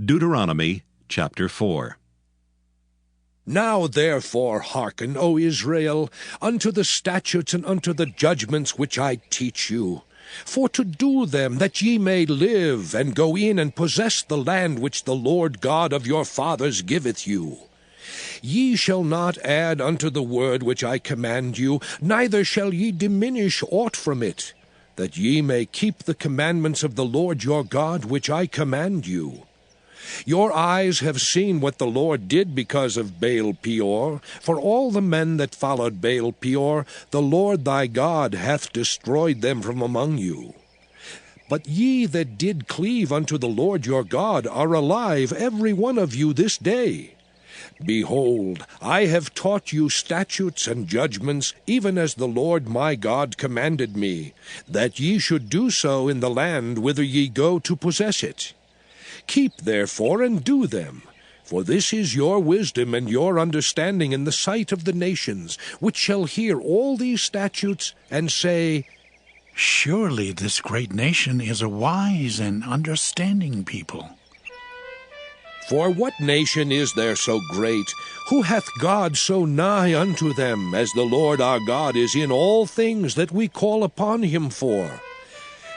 Deuteronomy chapter 4. Now therefore hearken, O Israel, unto the statutes and unto the judgments which I teach you, for to do them, that ye may live, and go in and possess the land which the Lord God of your fathers giveth you. Ye shall not add unto the word which I command you, neither shall ye diminish aught from it, that ye may keep the commandments of the Lord your God which I command you. Your eyes have seen what the Lord did because of Baal Peor. For all the men that followed Baal Peor, the Lord thy God hath destroyed them from among you. But ye that did cleave unto the Lord your God are alive, every one of you this day. Behold, I have taught you statutes and judgments, even as the Lord my God commanded me, that ye should do so in the land whither ye go to possess it. Keep therefore and do them, for this is your wisdom and your understanding in the sight of the nations, which shall hear all these statutes, and say, Surely this great nation is a wise and understanding people. For what nation is there so great? Who hath God so nigh unto them, as the Lord our God is in all things that we call upon him for?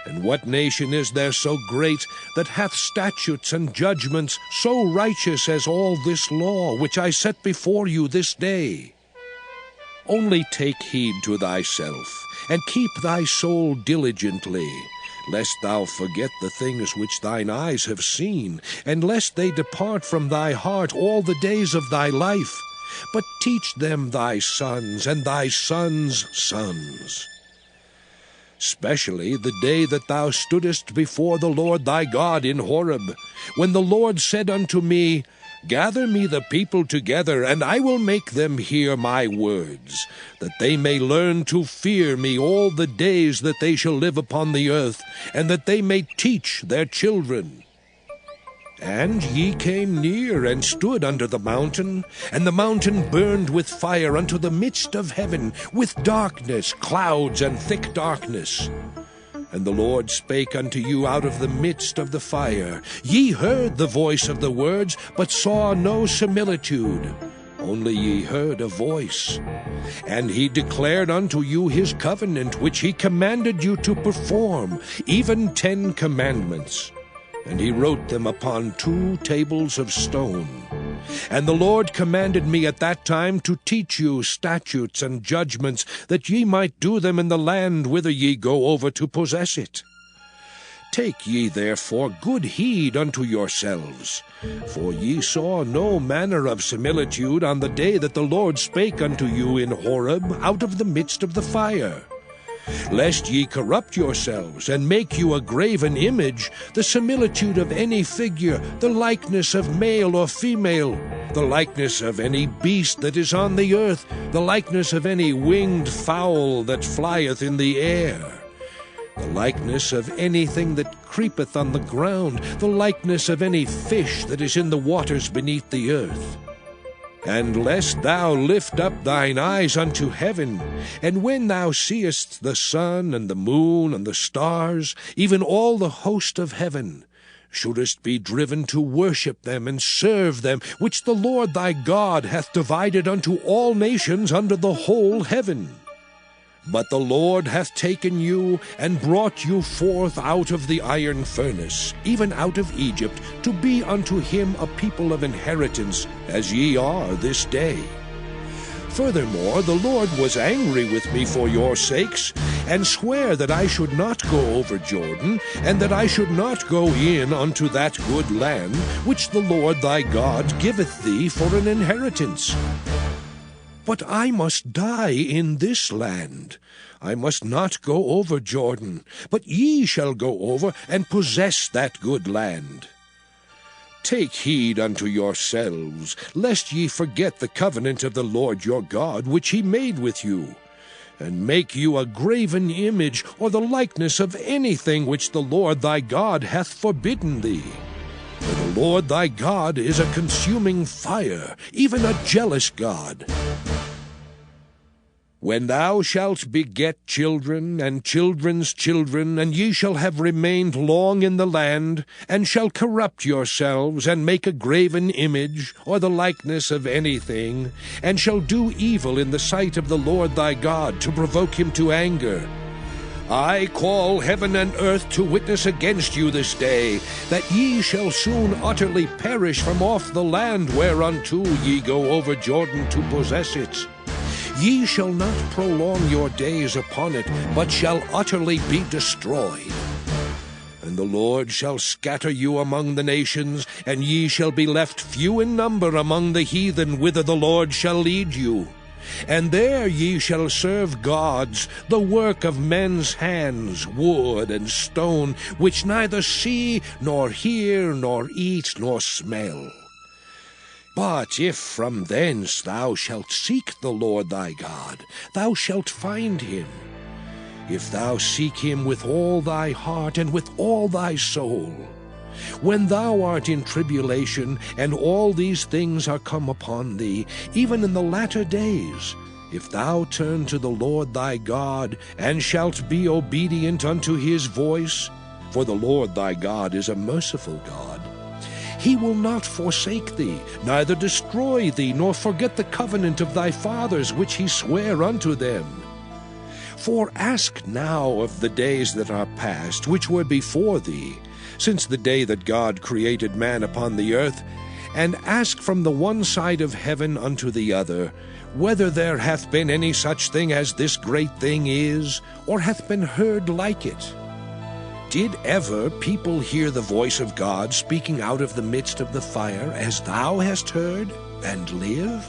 And what nation is there so great, that hath statutes and judgments so righteous as all this law, which I set before you this day? Only take heed to thyself, and keep thy soul diligently, lest thou forget the things which thine eyes have seen, and lest they depart from thy heart all the days of thy life. But teach them thy sons, and thy sons' sons. Especially the day that thou stoodest before the Lord thy God in Horeb, when the Lord said unto me, Gather me the people together, and I will make them hear my words, that they may learn to fear me all the days that they shall live upon the earth, and that they may teach their children. And ye came near and stood under the mountain, and the mountain burned with fire unto the midst of heaven, with darkness, clouds, and thick darkness. And the Lord spake unto you out of the midst of the fire. Ye heard the voice of the words, but saw no similitude, only ye heard a voice. And he declared unto you his covenant, which he commanded you to perform, even 10 commandments. And he wrote them upon 2 tables of stone. And the Lord commanded me at that time to teach you statutes and judgments, that ye might do them in the land whither ye go over to possess it. Take ye therefore good heed unto yourselves, for ye saw no manner of similitude on the day that the Lord spake unto you in Horeb out of the midst of the fire. Lest ye corrupt yourselves, and make you a graven image, the similitude of any figure, the likeness of male or female, the likeness of any beast that is on the earth, the likeness of any winged fowl that flieth in the air, the likeness of anything that creepeth on the ground, the likeness of any fish that is in the waters beneath the earth. And lest thou lift up thine eyes unto heaven, and when thou seest the sun and the moon and the stars, even all the host of heaven, shouldest be driven to worship them and serve them, which the Lord thy God hath divided unto all nations under the whole heaven. But the Lord hath taken you, and brought you forth out of the iron furnace, even out of Egypt, to be unto him a people of inheritance, as ye are this day. Furthermore, the Lord was angry with me for your sakes, and sware that I should not go over Jordan, and that I should not go in unto that good land, which the Lord thy God giveth thee for an inheritance. But I must die in this land. I must not go over Jordan, but ye shall go over and possess that good land. Take heed unto yourselves, lest ye forget the covenant of the Lord your God, which he made with you, and make you a graven image, or the likeness of anything which the Lord thy God hath forbidden thee. For the Lord thy God is a consuming fire, even a jealous God. When thou shalt beget children, and children's children, and ye shall have remained long in the land, and shall corrupt yourselves, and make a graven image, or the likeness of anything, and shall do evil in the sight of the Lord thy God, to provoke him to anger, I call heaven and earth to witness against you this day, that ye shall soon utterly perish from off the land whereunto ye go over Jordan to possess it. Ye shall not prolong your days upon it, but shall utterly be destroyed. And the Lord shall scatter you among the nations, and ye shall be left few in number among the heathen whither the Lord shall lead you. And there ye shall serve gods, the work of men's hands, wood and stone, which neither see, nor hear, nor eat, nor smell. But if from thence thou shalt seek the Lord thy God, thou shalt find him. If thou seek him with all thy heart and with all thy soul. When thou art in tribulation, and all these things are come upon thee, even in the latter days, if thou turn to the Lord thy God, and shalt be obedient unto his voice, for the Lord thy God is a merciful God, he will not forsake thee, neither destroy thee, nor forget the covenant of thy fathers which he sware unto them. For ask now of the days that are past, which were before thee, since the day that God created man upon the earth, and ask from the one side of heaven unto the other, whether there hath been any such thing as this great thing is, or hath been heard like it. Did ever people hear the voice of God speaking out of the midst of the fire, as thou hast heard, and live?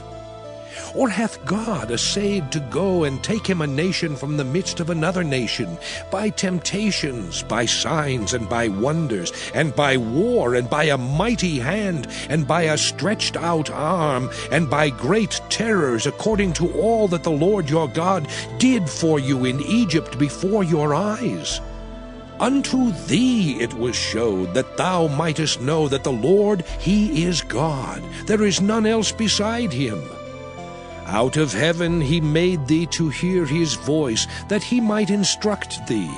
Or hath God essayed to go and take him a nation from the midst of another nation, by temptations, by signs, and by wonders, and by war, and by a mighty hand, and by a stretched out arm, and by great terrors, according to all that the Lord your God did for you in Egypt before your eyes? Unto thee it was showed, that thou mightest know that the Lord, he is God. There is none else beside him. Out of heaven he made thee to hear his voice, that he might instruct thee.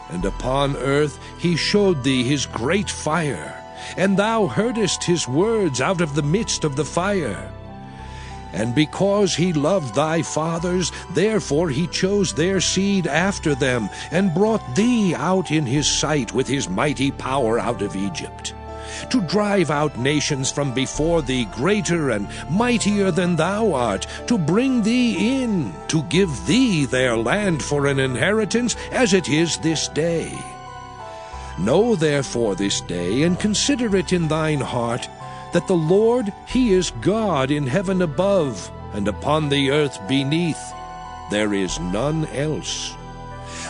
And upon earth he showed thee his great fire, and thou heardest his words out of the midst of the fire. And because he loved thy fathers, therefore he chose their seed after them, and brought thee out in his sight with his mighty power out of Egypt, to drive out nations from before thee greater and mightier than thou art, to bring thee in, to give thee their land for an inheritance, as it is this day. Know therefore this day, and consider it in thine heart, that the Lord, he is God in heaven above, and upon the earth beneath. There is none else.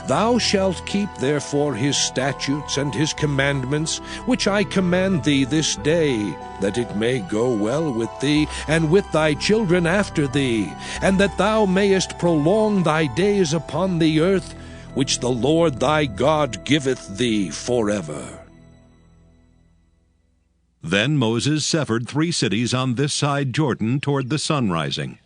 Thou shalt keep therefore his statutes and his commandments, which I command thee this day, that it may go well with thee, and with thy children after thee, and that thou mayest prolong thy days upon the earth, which the Lord thy God giveth thee forever. Then Moses severed 3 cities on this side Jordan toward the sun rising,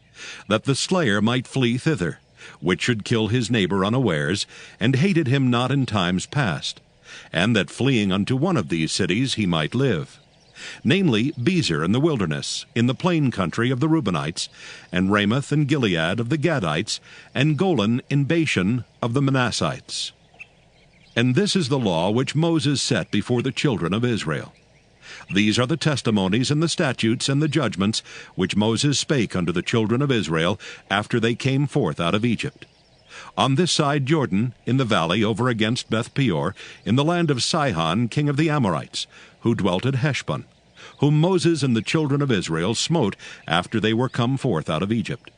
that the slayer might flee thither, which should kill his neighbor unawares, and hated him not in times past, and that fleeing unto one of these cities he might live, namely Bezer in the wilderness, in the plain country of the Reubenites, and Ramoth and Gilead of the Gadites, and Golan in Bashan of the Manassites. And this is the law which Moses set before the children of Israel. These are the testimonies and the statutes and the judgments which Moses spake unto the children of Israel after they came forth out of Egypt. On this side Jordan, in the valley over against Beth-peor, in the land of Sihon king of the Amorites, who dwelt at Heshbon, whom Moses and the children of Israel smote after they were come forth out of Egypt.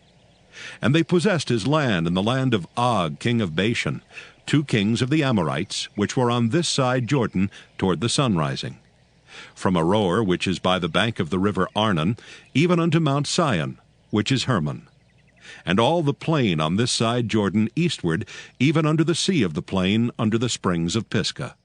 And they possessed his land in the land of Og king of Bashan, 2 kings of the Amorites, which were on this side Jordan toward the sun rising, from Aroer, which is by the bank of the river Arnon, even unto Mount Sion, which is Hermon, and all the plain on this side Jordan eastward, even unto the sea of the plain, under the springs of Pisgah.